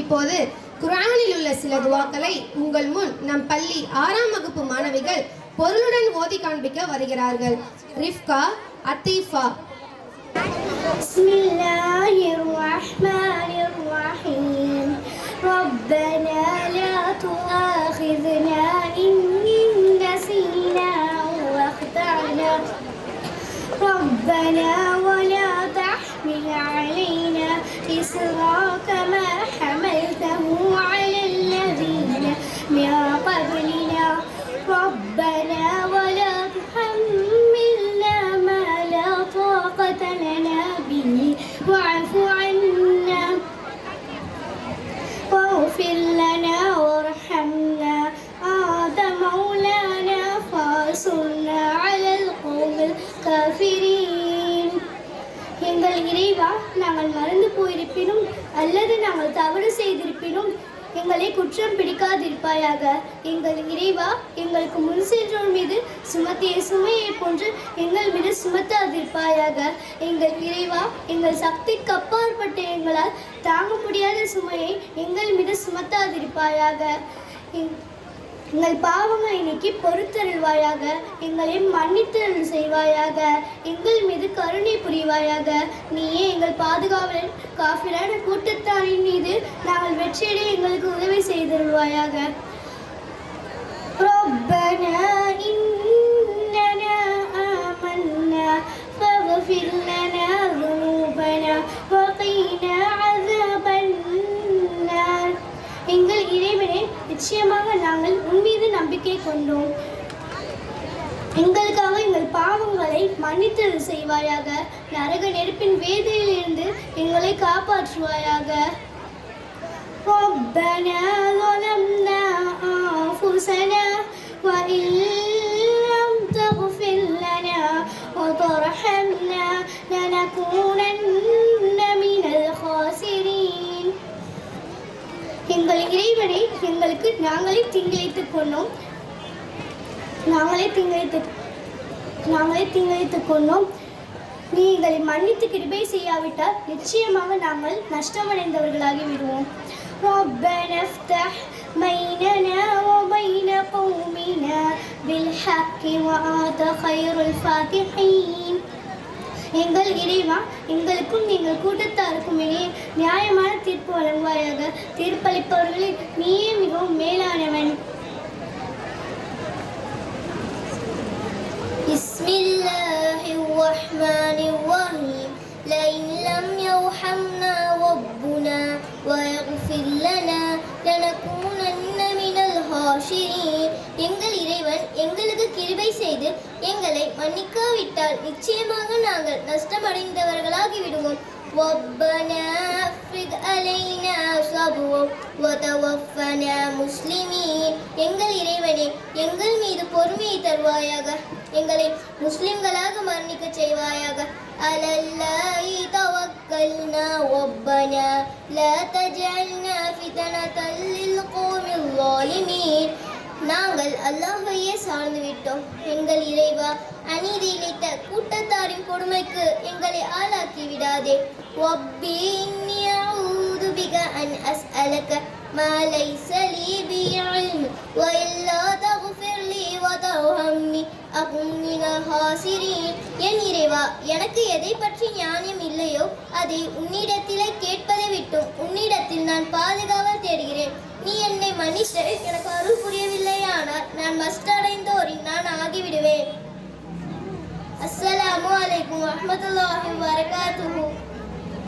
இப்போது குர்ஆனில் உள்ள சில துஆக்களை உங்கள் முன் நம் பள்ளி 6ஆம் வகுப்பு மாணவிகள் பொருளுடன் ஓதி காண்பிக்க வருகிறார்கள். ரிஃப்கா, அத்தீஃபா. பிஸ்மில்லாஹிர் ரஹ்மானிர் ரஹீம். ரப்பனா லா துஆഖிذனா இன் நஸீனா வ அக்தஅனா. ربنا ولا تحمل علينا إصرا كما حملته على الذين من قبلنا ربنا ولا تحملنا ما لا طاقة لنا به واعف عنا واغفر لنا وارحمنا أنت مولانا فانصرنا على القوم الكافرين. எங்கள் இறைவா, நாங்கள் மறந்து போயிருப்பினும் அல்லது நாங்கள் தவறு செய்திருப்பினும் எங்களை குற்றம் பிடிக்காதிருப்பாயாக. எங்கள் இறைவா, எங்களுக்கு முன் சென்றோர் மீது சுமத்திய சுமையை போன்று எங்கள் மீது சுமத்தாதிருப்பாயாக. எங்கள் இறைவா, எங்கள் சக்திக்கு அப்பாற்பட்ட எங்களால் தாங்க முடியாத சுமையை எங்கள் மீது சுமத்தாதிருப்பாயாக. எங்கள் பாவங்களை நீக்கி பொறுத்தருள்வாயாக. எங்களை மன்னித்தருள் செய்வாயாக. எங்கள் மீது கருணை புரிவாயாக. நீயே எங்கள் பாதுகாவலன். காஃபிரான கூட்டத்தாரின் மீது நாங்கள் வெற்றியடைய எங்களுக்கு உதவி செய்தருள்வாயாக. ரப்பனா இன்னனா ஆமன்னா ஃபக்ஃபிர் லனா ذنوبنا وقنا عذاب النار. எங்கள் இறைவனே, நிச்சயமாக நாங்கள் உன் மீது நம்பிக்கை கொண்டோம். எங்களுக்காக எங்கள் பாவங்களை மன்னித்தருள் செய்வாயாக. நரக நெருப்பின் வேதனையிலிருந்து எங்களை காப்பாற்றுவாயாக. ربنا ظلمنا أنفسنا وإن لم تغفر لنا وترحمنا لنكونن من الخاسرين. எங்கள் இறைவனை, எங்களுக்கு நாங்களே தீங்கிழைத்துக் கொண்டோம். நீ எங்களை மன்னித்து கிருபை செய்யாவிட்டால் நிச்சயமாக நாங்கள் நஷ்டமடைந்தவர்களாகி விடுவோம். ربنا افتح بيننا وبين قومنا بالحق وأنت خير الفاتحين. எங்கள் இறைவா, எங்களுக்கும் எங்கள் கூட்டத்தாருக்கும் இடையே நியாயமான தீர்ப்பு வழங்குவாயாக. தீர்ப்பளிப்பவர்களில் நீயே மிகவும் மேலானவன். பிஸ்மில்லாஹிர் ரஹ்மானிர் ரஹீம். لئن لم يرحمنا ربنا ويغفر لنا لنكونن من الخاسرين. எங்கள் இறைவன் எங்களுக்கு கிருபை செய்து எங்களை மன்னிக்காவிட்டால் நிச்சயமாக நாங்கள் நஷ்டமடைந்தவர்களாகி விடுவோம். ربنا افرغ علينا صبرا وتوفنا مسلمين. எங்கள் இறைவனே, எங்கள் மீது பொறுமையை தருவாயாக. எங்களை முஸ்லிம்களாக மரணிக்க செய்வாயாக. அலல்லாஹி தவக்கல்னா ரப்பனா லா தஜஅல்னா ஃபித்னதல் லில் கௌமில் ஸாலிமீன். நாங்கள் அல்லாஹ்வையே சார்ந்து விட்டோம். எங்கள் இறைவா, அநீதி இழைத்த கூட்டத்தாரின் கொடுமைக்கு எங்களை ஆளாக்கி விடாதே. ரப்பி இன்னி அஊது பிக அன் அஸ்அலக மா லைஸ லீ பிஹி இல்ம் வ இல்லா தக்ஃபிர் லீ வ தர்ஹம்னி அகுன் மினல் ஹாசிரீன். என் இறைவா, எனக்கு எதை பற்றி ஞானம் இல்லையோ அதை உன்னிடத்திலே கேட்பதை விட்டும் உன்னிடத்தில் நான் பாதுகாவல் தேடுகிறேன். நீ என்னை மன்னித்து எனக்கு அருள் புரியவில்லையானால் நான் நஷ்டமடைந்தோரின் நான் ஆகிவிடுவேன். அஸ்ஸலாமு அலைக்கும் வரஹ்மத்துல்லாஹி வபரகாத்துஹு.